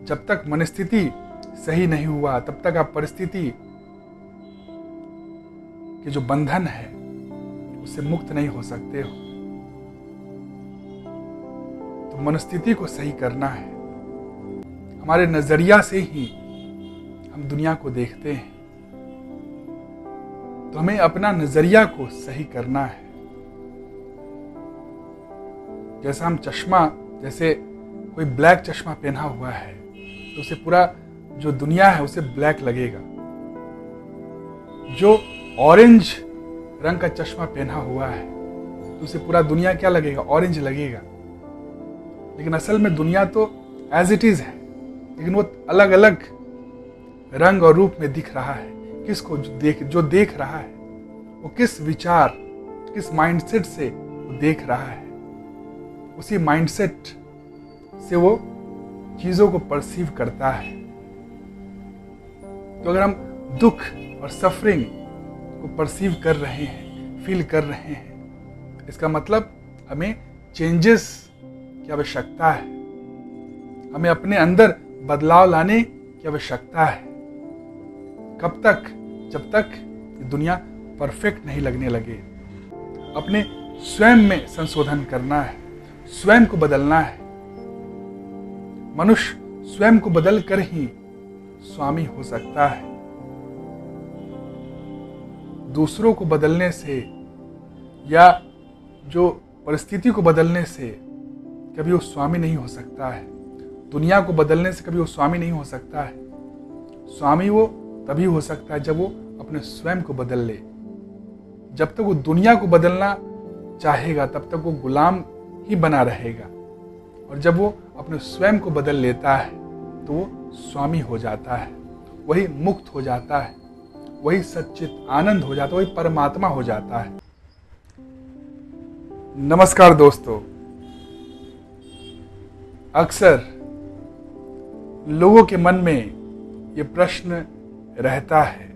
जब तक मनस्थिति सही नहीं हुआ तब तक आप परिस्थिति के जो बंधन है उससे मुक्त नहीं हो सकते हो। तो मनस्थिति को सही करना है। हमारे नजरिया से ही हम दुनिया को देखते हैं, तो हमें अपना नजरिया को सही करना है। जैसा हम जैसे कोई ब्लैक चश्मा पहना हुआ है तो उसे पूरा जो दुनिया है उसे ब्लैक लगेगा। जो ऑरेंज रंग का चश्मा पहना हुआ है तो उसे पूरा दुनिया क्या लगेगा? ऑरेंज लगेगा। लेकिन असल में दुनिया तो एज इट इज है, लेकिन वो अलग अलग रंग और रूप में दिख रहा है। किसको जो देख रहा है वो किस विचार, किस माइंडसेट से वो देख रहा है, उसी माइंडसेट से वो चीजों को परसीव करता है। तो अगर हम दुख और सफरिंग को परसीव कर रहे हैं, फील कर रहे हैं, इसका मतलब हमें चेंजेस की आवश्यकता है। हमें अपने अंदर बदलाव लाने की आवश्यकता है। कब तक? जब तक ये दुनिया परफेक्ट नहीं लगने लगे। अपने स्वयं में संशोधन करना है, स्वयं को बदलना है। मनुष्य स्वयं को बदल कर ही स्वामी हो सकता है। दूसरों को बदलने से या जो परिस्थिति को बदलने से कभी वो स्वामी नहीं हो सकता है। दुनिया को बदलने से कभी वो स्वामी नहीं हो सकता है। स्वामी वो तभी हो सकता है जब वो अपने स्वयं को बदल ले। जब तक वो दुनिया को बदलना चाहेगा तब तक वो गुलाम ही बना रहेगा, और जब वो अपने स्वयं को बदल लेता है तो वो स्वामी हो जाता है, वही मुक्त हो जाता है, वही सच्चित आनंद हो जाता है, वही परमात्मा हो जाता है। नमस्कार दोस्तों। अक्सर लोगों के मन में ये प्रश्न रहता है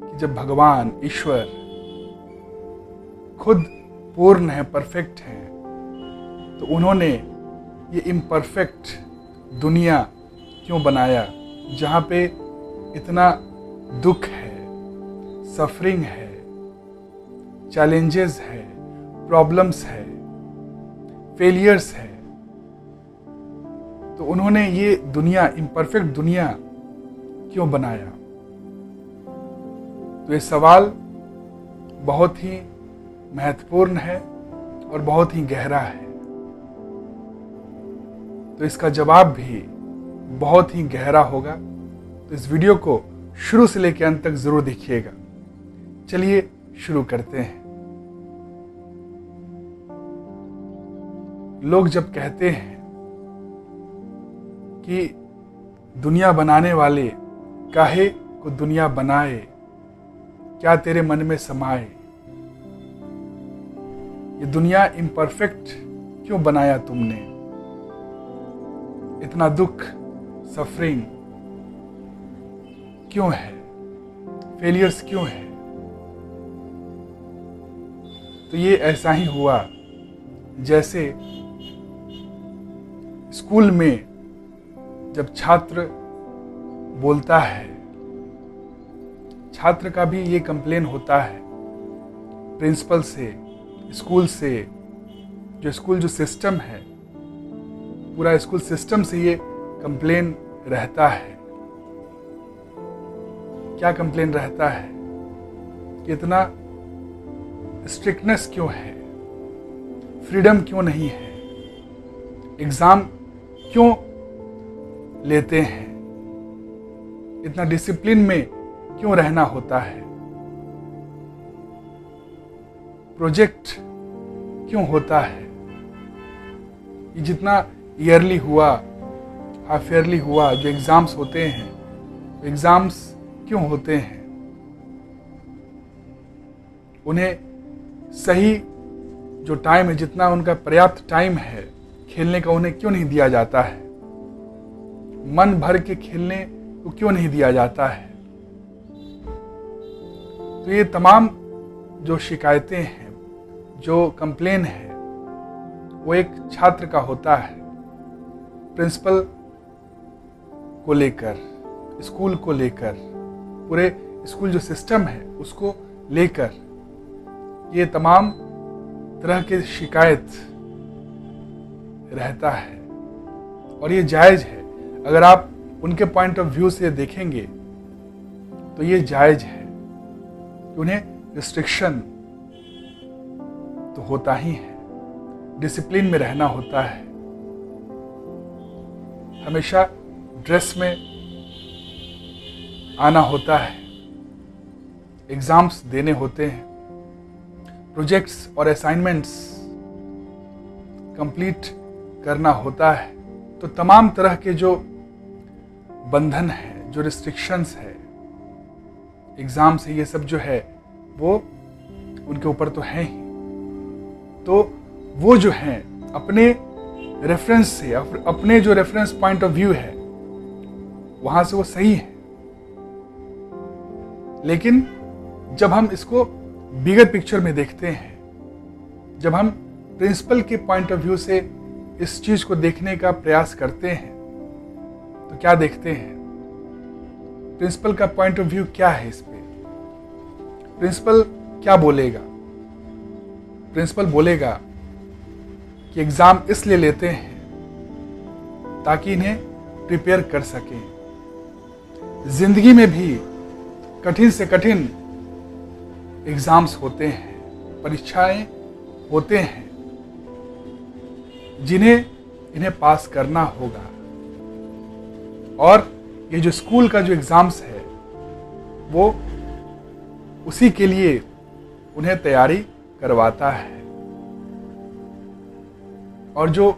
कि जब भगवान ईश्वर खुद पूर्ण है, परफेक्ट है, तो उन्होंने ये इम्परफेक्ट दुनिया क्यों बनाया, जहाँ पे इतना दुख है, सफरिंग है, चैलेंजेस है, प्रॉब्लम्स है, फेलियर्स है। तो उन्होंने ये दुनिया, इम्परफेक्ट दुनिया क्यों बनाया? तो ये सवाल बहुत ही महत्वपूर्ण है और बहुत ही गहरा है। तो इसका जवाब भी बहुत ही गहरा होगा। तो इस वीडियो को शुरू से लेकर अंत तक जरूर देखिएगा। चलिए शुरू करते हैं। लोग जब कहते हैं कि दुनिया बनाने वाले काहे को दुनिया बनाए, क्या तेरे मन में समाए, ये दुनिया इम्परफेक्ट क्यों बनाया तुमने, इतना दुख सफरिंग क्यों है, फेलियर्स क्यों है? तो ये ऐसा ही हुआ जैसे स्कूल में जब छात्र बोलता है, छात्र का भी ये कंप्लेन होता है प्रिंसिपल से, स्कूल से, जो सिस्टम है, पूरा स्कूल सिस्टम से ये कंप्लेन रहता है। क्या कंप्लेन रहता है? इतना स्ट्रिक्टनेस क्यों है, फ्रीडम क्यों नहीं है, एग्जाम क्यों लेते हैं, इतना डिसिप्लिन में क्यों रहना होता है, प्रोजेक्ट क्यों होता है, ये जितना ईयरली हुआ, हाफ ईयरली हुआ, जो एग्जाम्स होते हैं, एग्जाम्स क्यों होते हैं, उन्हें सही जो टाइम है, जितना उनका पर्याप्त टाइम है खेलने का, उन्हें क्यों नहीं दिया जाता है, मन भर के खेलने को क्यों नहीं दिया जाता है। तो ये तमाम जो शिकायतें हैं, जो कंप्लेन है, वो एक छात्र का होता है। प्रिंसिपल को लेकर, स्कूल को लेकर, पूरे स्कूल जो सिस्टम है उसको लेकर ये तमाम तरह के शिकायत रहता है। और ये जायज़ है, अगर आप उनके पॉइंट ऑफ व्यू से देखेंगे तो ये जायज़ है कि उन्हें रिस्ट्रिक्शन तो होता ही है, डिसिप्लिन में रहना होता है, हमेशा ड्रेस में आना होता है, एग्जाम्स देने होते हैं, प्रोजेक्ट्स और असाइनमेंट्स कंप्लीट करना होता है। तो तमाम तरह के जो बंधन है, जो रिस्ट्रिक्शंस है, एग्जाम्स है, ये सब जो है वो उनके ऊपर तो है ही। तो वो जो हैं अपने रेफरेंस से, अपने जो रेफरेंस पॉइंट ऑफ व्यू है वहां से वो सही है। लेकिन जब हम इसको बिगर पिक्चर में देखते हैं, जब हम प्रिंसिपल के पॉइंट ऑफ व्यू से इस चीज को देखने का प्रयास करते हैं तो क्या देखते हैं? प्रिंसिपल का पॉइंट ऑफ व्यू क्या है इस पे? प्रिंसिपल क्या बोलेगा? प्रिंसिपल बोलेगा कि एग्जाम इसलिए लेते हैं ताकि इन्हें प्रिपेयर कर सकें। जिंदगी में भी कठिन से कठिन एग्जाम्स होते हैं, परीक्षाएं होते हैं जिन्हें इन्हें पास करना होगा। और ये जो स्कूल का जो एग्जाम्स है वो उसी के लिए उन्हें तैयारी करवाता है। और जो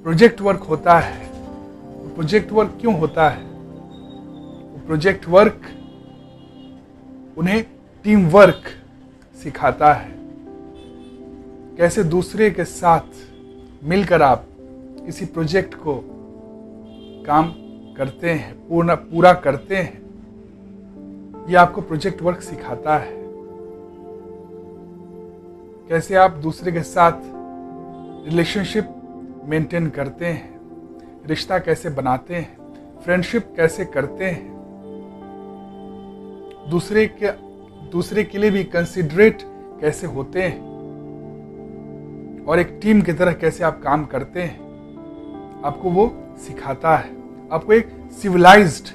प्रोजेक्ट वर्क होता है, वो प्रोजेक्ट वर्क क्यों होता है? वो प्रोजेक्ट वर्क उन्हें टीम वर्क सिखाता है, कैसे दूसरे के साथ मिलकर आप किसी प्रोजेक्ट को काम करते हैं, पूरा करते हैं। ये आपको प्रोजेक्ट वर्क सिखाता है, कैसे आप दूसरे के साथ रिलेशनशिप मेंटेन करते हैं, रिश्ता कैसे बनाते हैं, फ्रेंडशिप कैसे करते हैं, दूसरे के लिए भी कंसिडरेट कैसे होते हैं, और एक टीम की तरह कैसे आप काम करते हैं, आपको वो सिखाता है। आपको एक सिविलाइज्ड,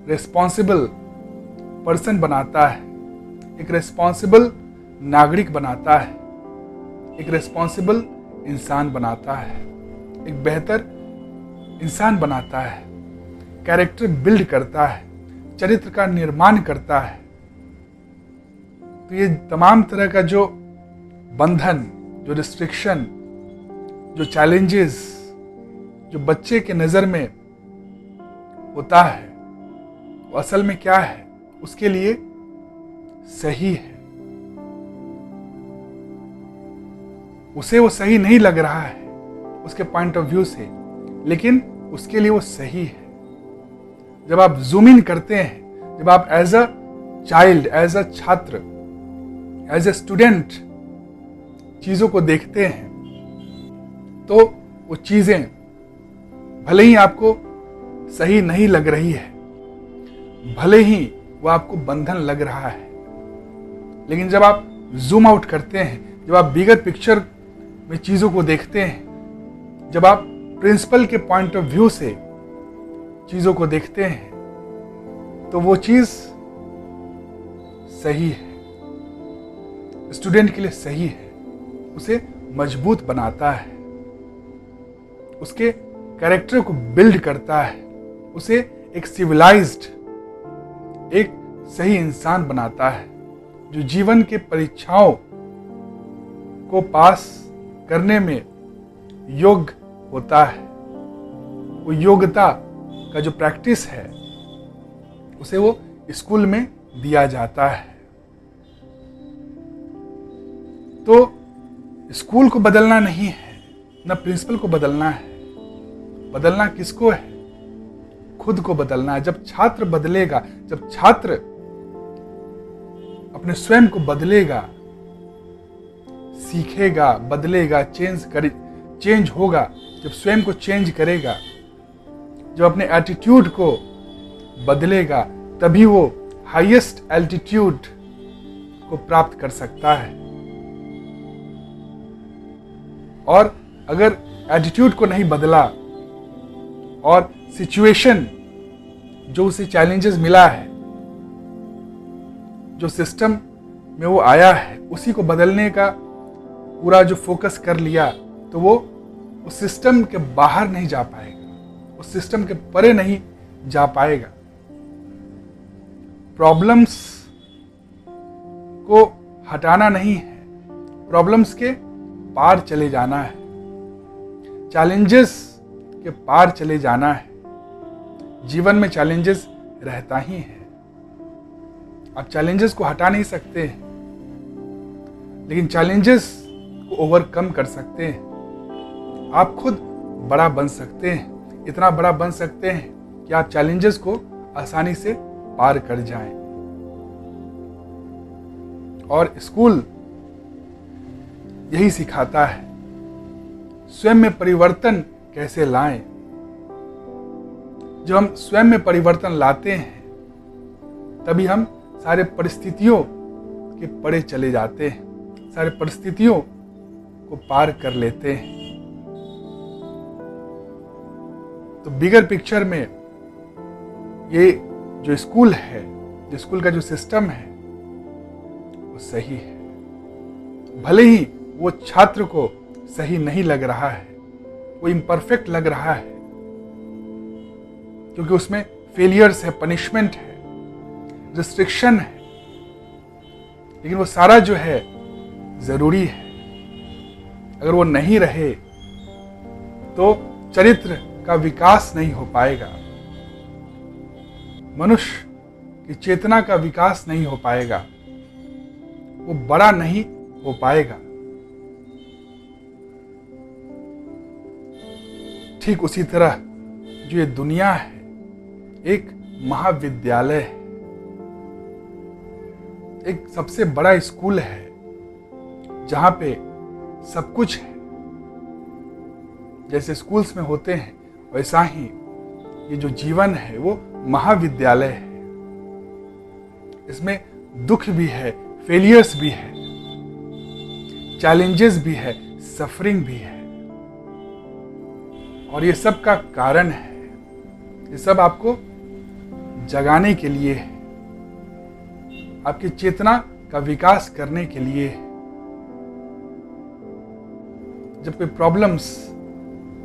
रिस्पॉन्सिबल पर्सन बनाता है, एक रिस्पॉन्सिबल नागरिक बनाता है, एक रिस्पॉन्सिबल इंसान बनाता है, एक बेहतर इंसान बनाता है, कैरेक्टर बिल्ड करता है, चरित्र का निर्माण करता है। तो ये तमाम तरह का जो बंधन, जो रिस्ट्रिक्शन, जो चैलेंजेस जो बच्चे के नज़र में होता है वो असल में क्या है? उसके लिए सही है। उसे वो सही नहीं लग रहा है उसके पॉइंट ऑफ व्यू से, लेकिन उसके लिए वो सही है। जब आप जूम इन करते हैं, जब आप as a child, as a छात्र, एज अ स्टूडेंट चीजों को देखते हैं, तो वो चीजें भले ही आपको सही नहीं लग रही है, भले ही वो आपको बंधन लग रहा है, लेकिन जब आप जूम आउट करते हैं, जब आप बिगर पिक्चर में चीजों को देखते हैं, जब आप प्रिंसिपल के पॉइंट ऑफ व्यू से चीजों को देखते हैं, तो वो चीज सही है, स्टूडेंट के लिए सही है, उसे मजबूत बनाता है, उसके कैरेक्टर को बिल्ड करता है, उसे एक सिविलाइज्ड, एक सही इंसान बनाता है, जो जीवन के परीक्षाओं को पास करने में योग्य होता है। वो योग्यता का जो प्रैक्टिस है उसे वो स्कूल में दिया जाता है। तो स्कूल को बदलना नहीं है, ना प्रिंसिपल को बदलना है। बदलना किसको है? खुद को बदलना है। जब छात्र बदलेगा, जब छात्र अपने स्वयं को बदलेगा, सीखेगा, बदलेगा, चेंज होगा, जब स्वयं को चेंज करेगा, जब अपने एटीट्यूड को बदलेगा तभी वो हाईएस्ट एल्टीट्यूड को प्राप्त कर सकता है। और अगर एटीट्यूड को नहीं बदला और सिचुएशन जो उसे चैलेंजेस मिला है, जो सिस्टम में वो आया है, उसी को बदलने का पूरा जो फोकस कर लिया, तो वो उस सिस्टम के बाहर नहीं जा पाएगा, उस सिस्टम के परे नहीं जा पाएगा। प्रॉब्लम्स को हटाना नहीं है, प्रॉब्लम्स के पार चले जाना है, चैलेंजेस के पार चले जाना है। जीवन में चैलेंजेस रहता ही है, आप चैलेंजेस को हटा नहीं सकते, लेकिन चैलेंजेस को ओवरकम कर सकते हैं। आप खुद बड़ा बन सकते हैं, इतना बड़ा बन सकते हैं कि आप चैलेंजेस को आसानी से पार कर जाएं। और स्कूल यही सिखाता है, स्वयं में परिवर्तन कैसे लाएं। जब हम स्वयं में परिवर्तन लाते हैं, तभी हम सारे परिस्थितियों के परे चले जाते हैं, सारे परिस्थितियों को पार कर लेते हैं। तो बिगर पिक्चर में ये जो स्कूल है, जो स्कूल का जो सिस्टम है, वो सही है। भले ही वो छात्र को सही नहीं लग रहा है, वो इम्परफेक्ट लग रहा है, क्योंकि उसमें फेलियर्स है, पनिशमेंट है, रिस्ट्रिक्शन है, लेकिन वो सारा जो है जरूरी है। अगर वो नहीं रहे तो चरित्र का विकास नहीं हो पाएगा, मनुष्य की चेतना का विकास नहीं हो पाएगा, वो बड़ा नहीं हो पाएगा। ठीक उसी तरह जो ये दुनिया है एक महाविद्यालय है, एक सबसे बड़ा स्कूल है जहां पे सब कुछ है। जैसे स्कूल्स में होते हैं, वैसा ही ये जो जीवन है वो महाविद्यालय है। इसमें दुख भी है, फेलियर्स भी है, चैलेंजेस भी है, सफरिंग भी है। और ये सब का कारण है, ये सब आपको जगाने के लिए है, आपकी चेतना का विकास करने के लिए है। जब कोई प्रॉब्लम्स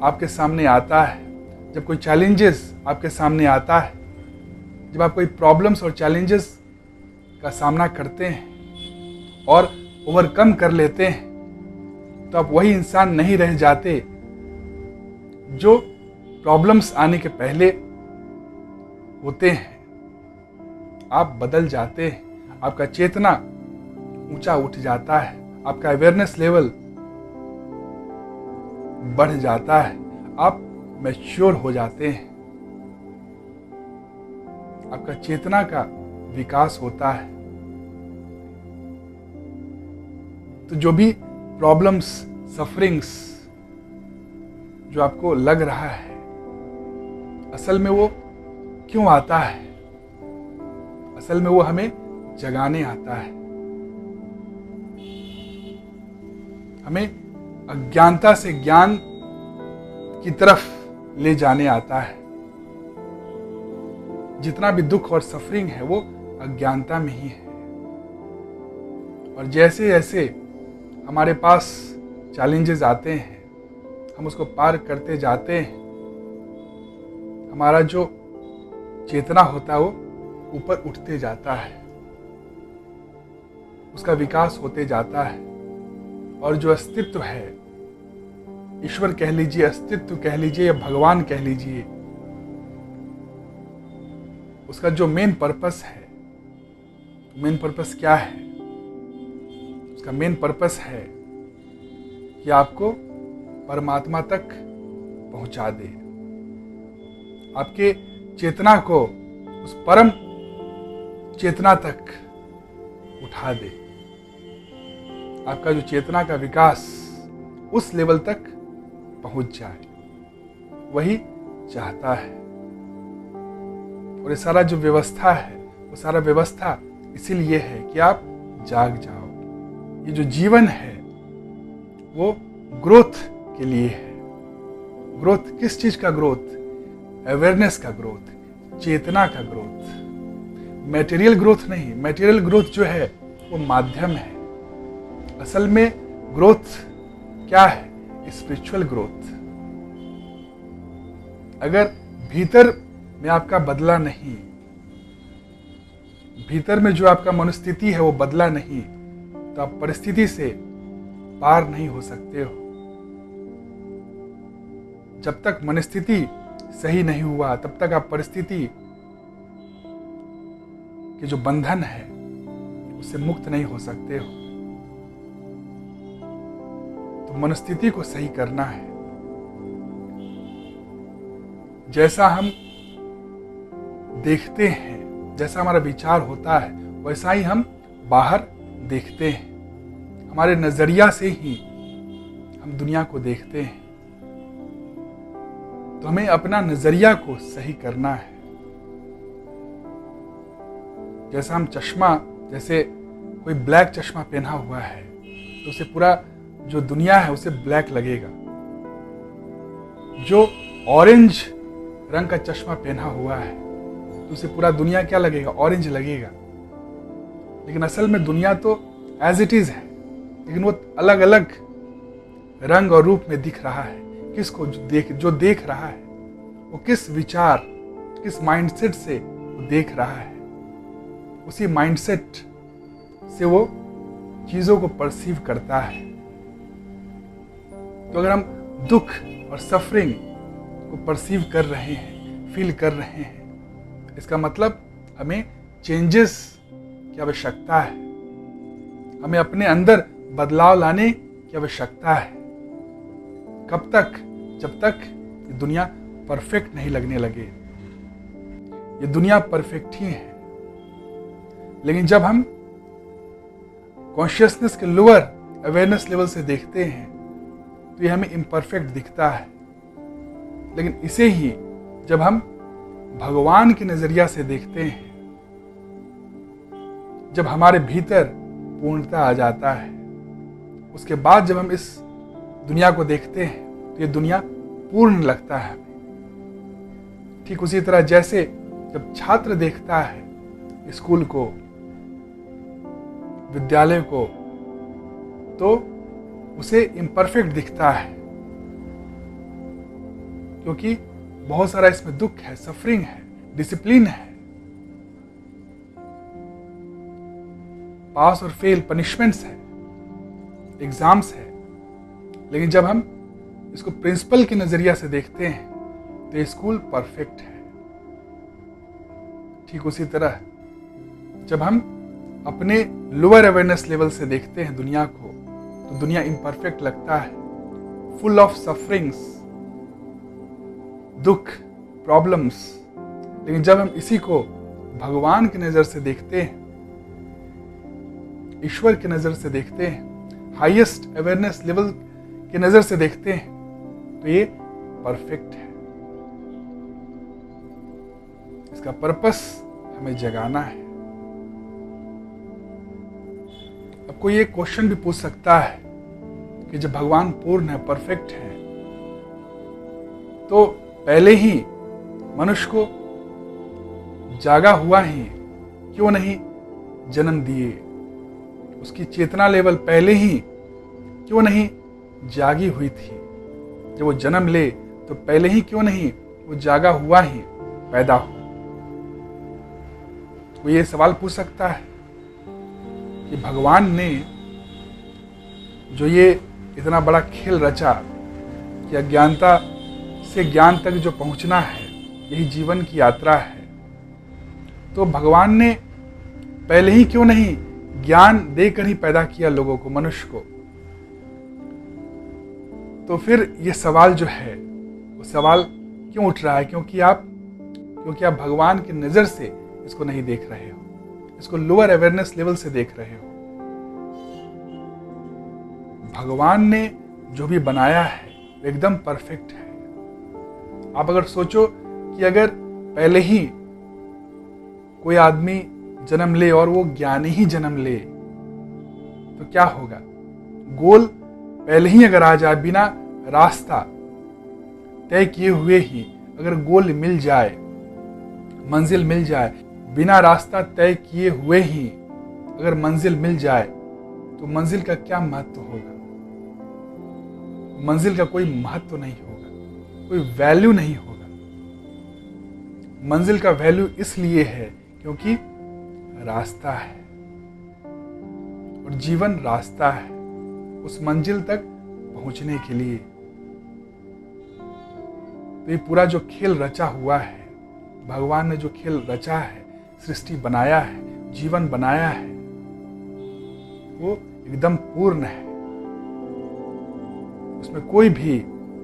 आपके सामने आता है, जब कोई चैलेंजेस आपके सामने आता है, जब आप कोई प्रॉब्लम्स और चैलेंजेस का सामना करते हैं और ओवरकम कर लेते हैं, तो आप वही इंसान नहीं रह जाते जो प्रॉब्लम्स आने के पहले होते हैं। आप बदल जाते हैं, आपका चेतना ऊंचा उठ जाता है, आपका अवेयरनेस लेवल बढ़ जाता है, आप मैच्योर हो जाते हैं, आपका चेतना का विकास होता है। तो जो भी प्रॉब्लम्स, सफरिंग्स जो आपको लग रहा है, असल में वो क्यों आता है? असल में वो हमें जगाने आता है, हमें अज्ञानता से ज्ञान की तरफ ले जाने आता है। जितना भी दुख और सफरिंग है वो अज्ञानता में ही है। और जैसे जैसे हमारे पास चैलेंजेस आते हैं, हम उसको पार करते जाते हैं, हमारा जो चेतना होता है वो ऊपर उठते जाता है, उसका विकास होते जाता है। और जो अस्तित्व है, ईश्वर कह लीजिए, अस्तित्व कह लीजिए या भगवान कह लीजिए, उसका जो मेन पर्पस है, मेन पर्पस क्या है? उसका मेन पर्पस है कि आपको परमात्मा तक पहुंचा दे, आपके चेतना को उस परम चेतना तक उठा दे, आपका जो चेतना का विकास उस लेवल तक पहुंच जाए, वही चाहता है। और ये सारा जो व्यवस्था है वो सारा व्यवस्था इसीलिए है कि आप जाग जाओ। ये जो जीवन है वो ग्रोथ के लिए है। ग्रोथ किस चीज का ग्रोथ? अवेयरनेस का ग्रोथ, चेतना का ग्रोथ, मटेरियल ग्रोथ नहीं। मटेरियल ग्रोथ जो है वो माध्यम है। असल में ग्रोथ क्या है? Spiritual growth. अगर भीतर में आपका बदला नहीं, भीतर में जो आपका मनोस्थिति है वो बदला नहीं, तो आप परिस्थिति से पार नहीं हो सकते हो। जब तक मनोस्थिति सही नहीं हुआ तब तक आप परिस्थिति के जो बंधन है उससे मुक्त नहीं हो सकते हो। तो मनोस्थिति को सही करना है। जैसा हम देखते हैं, जैसा हमारा विचार होता है, वैसा ही हम बाहर देखते हैं। हमारे नजरिया से ही हम दुनिया को देखते हैं। तो हमें अपना नजरिया को सही करना है। जैसा हम चश्मा, जैसे कोई ब्लैक चश्मा पहना हुआ है तो उसे पूरा जो दुनिया है उसे ब्लैक लगेगा। जो ऑरेंज रंग का चश्मा पहना हुआ है तो उसे पूरा दुनिया क्या लगेगा? ऑरेंज लगेगा। लेकिन असल में दुनिया तो एज इट इज है, लेकिन वो अलग अलग रंग और रूप में दिख रहा है। किसको? जो देख रहा है वो किस विचार, किस माइंडसेट से वो देख रहा है, उसी माइंडसेट से वो चीजों को परसीव करता है। तो अगर हम दुख और सफरिंग को परसीव कर रहे हैं, फील कर रहे हैं, इसका मतलब हमें चेंजेस की आवश्यकता है। हमें अपने अंदर बदलाव लाने की आवश्यकता है। कब तक? जब तक ये दुनिया परफेक्ट नहीं लगने लगे। ये दुनिया परफेक्ट ही है, लेकिन जब हम कॉन्शियसनेस के लोअर अवेयरनेस लेवल से देखते हैं तो ये हमें इम्परफेक्ट दिखता है। लेकिन इसे ही जब हम भगवान के नजरिया से देखते हैं, जब हमारे भीतर पूर्णता आ जाता है, उसके बाद जब हम इस दुनिया को देखते हैं तो ये दुनिया पूर्ण लगता है हमें। ठीक उसी तरह जैसे जब छात्र देखता है स्कूल को, विद्यालय को, तो उसे इम्परफेक्ट दिखता है, क्योंकि बहुत सारा इसमें दुख है, सफरिंग है, डिसिप्लिन है, पास और फेल पनिशमेंट्स है, एग्जाम्स है। लेकिन जब हम इसको प्रिंसिपल के नजरिया से देखते हैं तो स्कूल परफेक्ट है। ठीक उसी तरह जब हम अपने लोअर अवेयरनेस लेवल से देखते हैं दुनिया को तो दुनिया इम्परफेक्ट लगता है, फुल ऑफ सफरिंग्स, दुख, प्रॉब्लम्स। लेकिन जब हम इसी को भगवान की नजर से देखते हैं, ईश्वर की नजर से देखते हैं, हाईएस्ट अवेयरनेस लेवल की नजर से देखते हैं, तो ये परफेक्ट है। इसका पर्पस हमें जगाना है। अब कोई एक क्वेश्चन भी पूछ सकता है कि जब भगवान पूर्ण है, परफेक्ट है, तो पहले ही मनुष्य को जागा हुआ ही क्यों नहीं जन्म दिए? उसकी चेतना लेवल पहले ही क्यों नहीं जागी हुई थी? जब वो जन्म ले तो पहले ही क्यों नहीं वो जागा हुआ ही पैदा हो? वो ये सवाल पूछ सकता है कि भगवान ने जो ये इतना बड़ा खेल रचा कि अज्ञानता से ज्ञान तक जो पहुंचना है, यही जीवन की यात्रा है, तो भगवान ने पहले ही क्यों नहीं ज्ञान देकर ही पैदा किया लोगों को, मनुष्य को? तो फिर ये सवाल जो है वो सवाल क्यों उठ रहा है? क्योंकि आप भगवान की नजर से इसको नहीं देख रहे हो, इसको लोअर अवेयरनेस लेवल से देख रहे हो। भगवान ने जो भी बनाया है वो एकदम परफेक्ट है। आप अगर सोचो कि अगर पहले ही कोई आदमी जन्म ले और वो ज्ञानी ही जन्म ले तो क्या होगा? गोल पहले ही अगर आ जाए, बिना रास्ता तय किए हुए ही अगर गोल मिल जाए, मंजिल मिल जाए, बिना रास्ता तय किए हुए ही अगर मंजिल मिल जाए तो मंजिल का क्या महत्व होगा? मंजिल का कोई महत्व नहीं होगा, कोई वैल्यू नहीं होगा। मंजिल का वैल्यू इसलिए है क्योंकि रास्ता है और जीवन रास्ता है उस मंजिल तक पहुंचने के लिए। तो ये पूरा जो खेल रचा हुआ है, भगवान ने जो खेल रचा है, सृष्टि बनाया है, जीवन बनाया है, वो एकदम पूर्ण है, उसमें कोई भी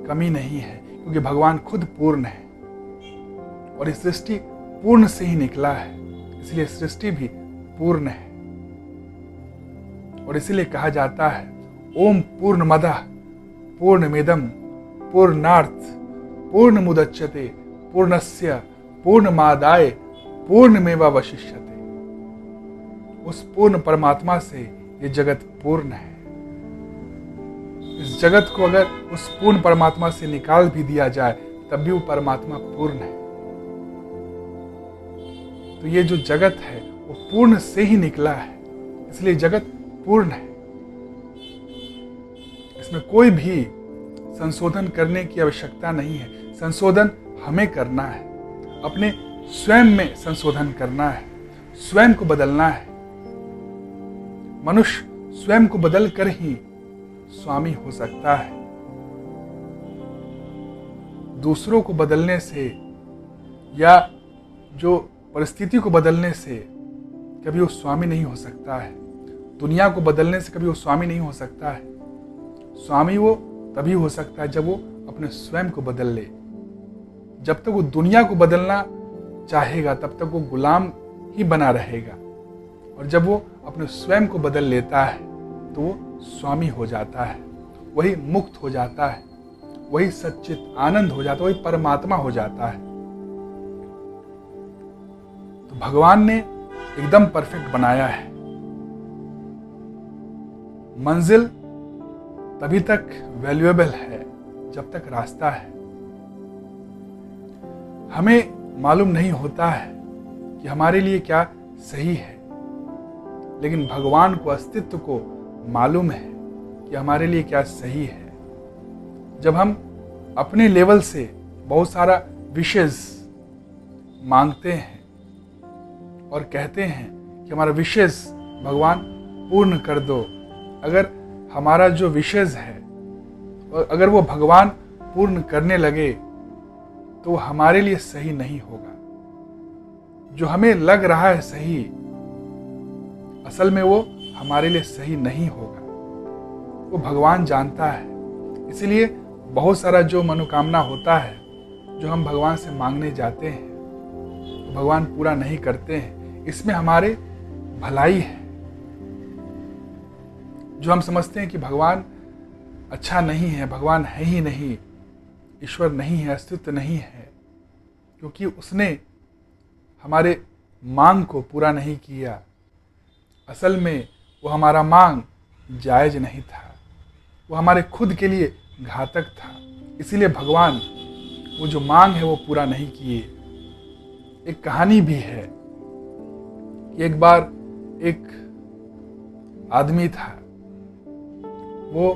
कमी नहीं है क्योंकि भगवान खुद पूर्ण है और इस सृष्टि पूर्ण से ही निकला है, इसलिए सृष्टि भी पूर्ण है। और इसीलिए कहा जाता है ओम पूर्णमदः पूर्णमिदं पूर्णार्थ पूर्णमुदच्यते पूर्णस्य पूर्णमादाय पूर्णमेवावशिष्यते। उस पूर्ण परमात्मा से ये जगत पूर्ण है। इस जगत को अगर उस पूर्ण परमात्मा से निकाल भी दिया जाए तब भी वो परमात्मा पूर्ण है। तो ये जो जगत है वो पूर्ण से ही निकला है, इसलिए जगत पूर्ण है। इसमें कोई भी संशोधन करने की आवश्यकता नहीं है। संशोधन हमें करना है, अपने स्वयं में संशोधन करना है, स्वयं को बदलना है। मनुष्य स्वयं को बदल कर ही स्वामी हो सकता है। दूसरों को बदलने से या जो परिस्थिति को बदलने से कभी वो स्वामी नहीं हो सकता है। दुनिया को बदलने से कभी वो स्वामी नहीं हो सकता है। स्वामी वो तभी हो सकता है जब वो अपने स्वयं को बदल ले। जब तक वो दुनिया को बदलना चाहेगा तब तक वो गुलाम ही बना रहेगा, और जब वो अपने स्वयं को बदल लेता है तो वो स्वामी हो जाता है, वही मुक्त हो जाता है, वही सच्चित आनंद हो जाता है, वही परमात्मा हो जाता है। तो भगवान ने एकदम परफेक्ट बनाया है। मंजिल तभी तक वैल्यूएबल है जब तक रास्ता है। हमें मालूम नहीं होता है कि हमारे लिए क्या सही है, लेकिन भगवान को, अस्तित्व को मालूम है कि हमारे लिए क्या सही है। जब हम अपने लेवल से बहुत सारा विशेष मांगते हैं और कहते हैं कि हमारा विशेष भगवान पूर्ण कर दो, अगर हमारा जो विशेष है अगर वो भगवान पूर्ण करने लगे तो हमारे लिए सही नहीं होगा। जो हमें लग रहा है सही, असल में वो हमारे लिए सही नहीं होगा। वो भगवान जानता है। इसलिए बहुत सारा जो मनोकामना होता है, जो हम भगवान से मांगने जाते हैं, तो भगवान पूरा नहीं करते हैं। इसमें हमारे भलाई है। जो हम समझते हैं कि भगवान अच्छा नहीं है, भगवान है ही नहीं, ईश्वर नहीं है, अस्तित्व नहीं है, क्योंकि उसने हमारे मांग को पूरा नहीं किया। असल में वो हमारा मांग जायज नहीं था, वो हमारे खुद के लिए घातक था। इसीलिए भगवान वो जो मांग है वो पूरा नहीं किए। एक कहानी भी है कि एक बार एक आदमी था, वो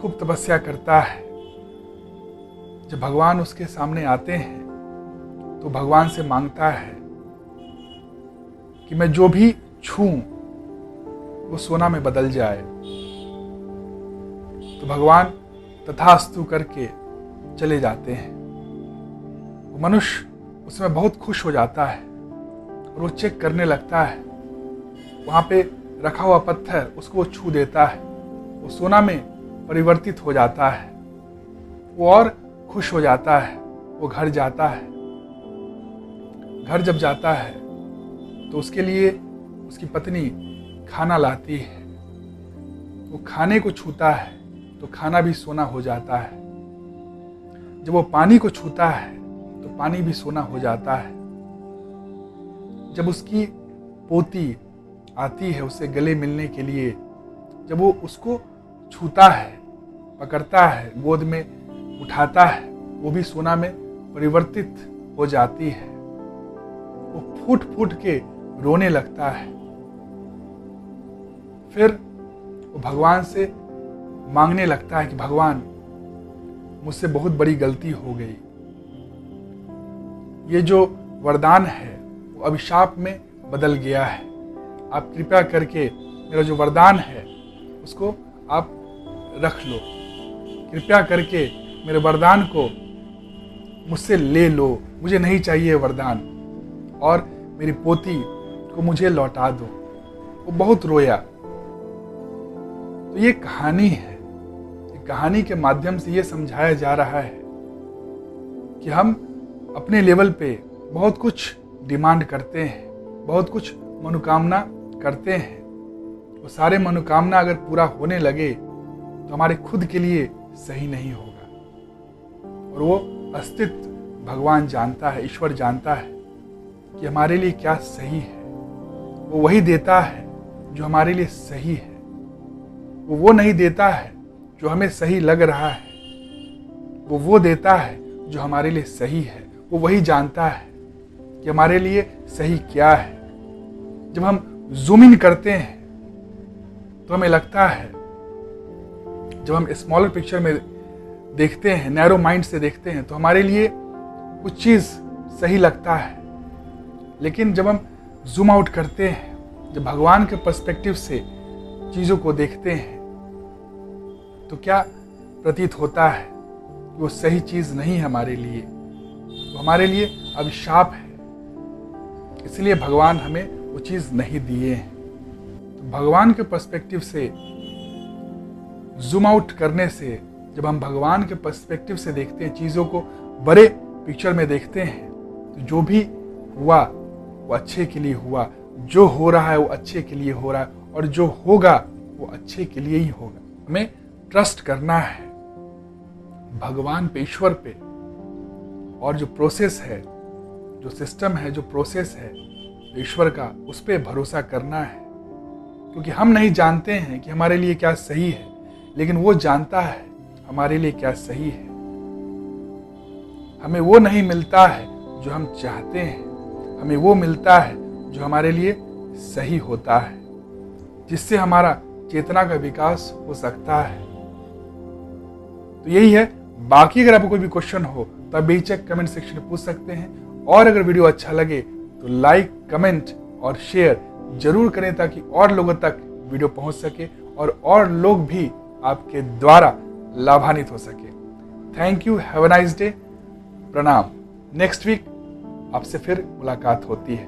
खूब तपस्या करता है। जब भगवान उसके सामने आते हैं तो भगवान से मांगता है कि मैं जो भी छूं वो सोना में बदल जाए। तो भगवान तथास्तु करके चले जाते हैं। वो मनुष्य उसमें बहुत खुश हो जाता है और वो चेक करने लगता है। वहाँ पे रखा हुआ पत्थर उसको वो छू देता है, वो सोना में परिवर्तित हो जाता है। वो और खुश हो जाता है। वो घर जाता है। घर जब जाता है तो उसके लिए उसकी पत्नी खाना लाती है। वो खाने को छूता है तो खाना भी सोना हो जाता है। जब वो पानी को छूता है तो पानी भी सोना हो जाता है। जब उसकी पोती आती है उसे गले मिलने के लिए, जब वो उसको छूता है, पकड़ता है, गोद में उठाता है, वो भी सोना में परिवर्तित हो जाती है। वो फूट फूट के रोने लगता है। फिर वो भगवान से मांगने लगता है कि भगवान, मुझसे बहुत बड़ी गलती हो गई। ये जो वरदान है वो अभिशाप में बदल गया है। आप कृपया करके मेरा जो वरदान है उसको आप रख लो। कृपया करके मेरे वरदान को मुझसे ले लो। मुझे नहीं चाहिए वरदान, और मेरी पोती को मुझे लौटा दो। वो बहुत रोया। तो ये कहानी है। ये कहानी के माध्यम से ये समझाया जा रहा है कि हम अपने लेवल पे बहुत कुछ डिमांड करते हैं, बहुत कुछ मनोकामना करते हैं। वो सारे मनोकामना अगर पूरा होने लगे तो हमारे खुद के लिए सही नहीं होगा। और वो अस्तित्व भगवान जानता है, ईश्वर जानता है कि हमारे लिए क्या सही है। वो वही देता है जो हमारे लिए सही है। वो नहीं देता है जो हमें सही लग रहा है। वो देता है जो हमारे लिए सही है। वो वही जानता है कि हमारे लिए सही क्या है। जब हम जूम इन करते हैं तो हमें लगता है, जब हम स्मॉलर पिक्चर में देखते हैं, नैरो माइंड से देखते हैं, तो हमारे लिए कुछ चीज़ सही लगता है। लेकिन जब हम जूम आउट करते हैं, जब भगवान के पर्सपेक्टिव से चीज़ों को देखते हैं, तो क्या प्रतीत होता है कि वो सही चीज़ नहीं है हमारे लिए। वो हमारे लिए अभिशाप है। इसलिए भगवान हमें वो चीज़ नहीं दिए हैं। तो भगवान के पर्सपेक्टिव से जूम आउट करने से, जब हम भगवान के पर्सपेक्टिव से देखते हैं, चीज़ों को बड़े पिक्चर में देखते हैं, तो जो भी हुआ वो अच्छे के लिए हुआ। जो हो रहा है वो अच्छे के लिए हो रहा है, और जो होगा वो अच्छे के लिए ही होगा। हमें ट्रस्ट करना है भगवान पे, ईश्वर पे। और जो प्रोसेस है, जो सिस्टम है, जो प्रोसेस है ईश्वर का, उस पर भरोसा करना है। क्योंकि हम नहीं जानते हैं कि हमारे लिए क्या सही है, लेकिन वो जानता है हमारे लिए क्या सही है। हमें वो नहीं मिलता है जो हम चाहते हैं, हमें वो मिलता है जो हमारे लिए सही होता है, जिससे हमारा चेतना का विकास हो सकता है। तो यही है। बाकी अगर आपको कोई भी क्वेश्चन हो तो आप बेझिझक कमेंट सेक्शन में पूछ सकते हैं। और अगर वीडियो अच्छा लगे तो लाइक, कमेंट और शेयर जरूर करें, ताकि और लोगों तक वीडियो पहुंच सके और लोग भी आपके द्वारा लाभान्वित हो सके। Thank you. Have a nice day. प्रणाम। नेक्स्ट वीक आपसे फिर मुलाकात होती है।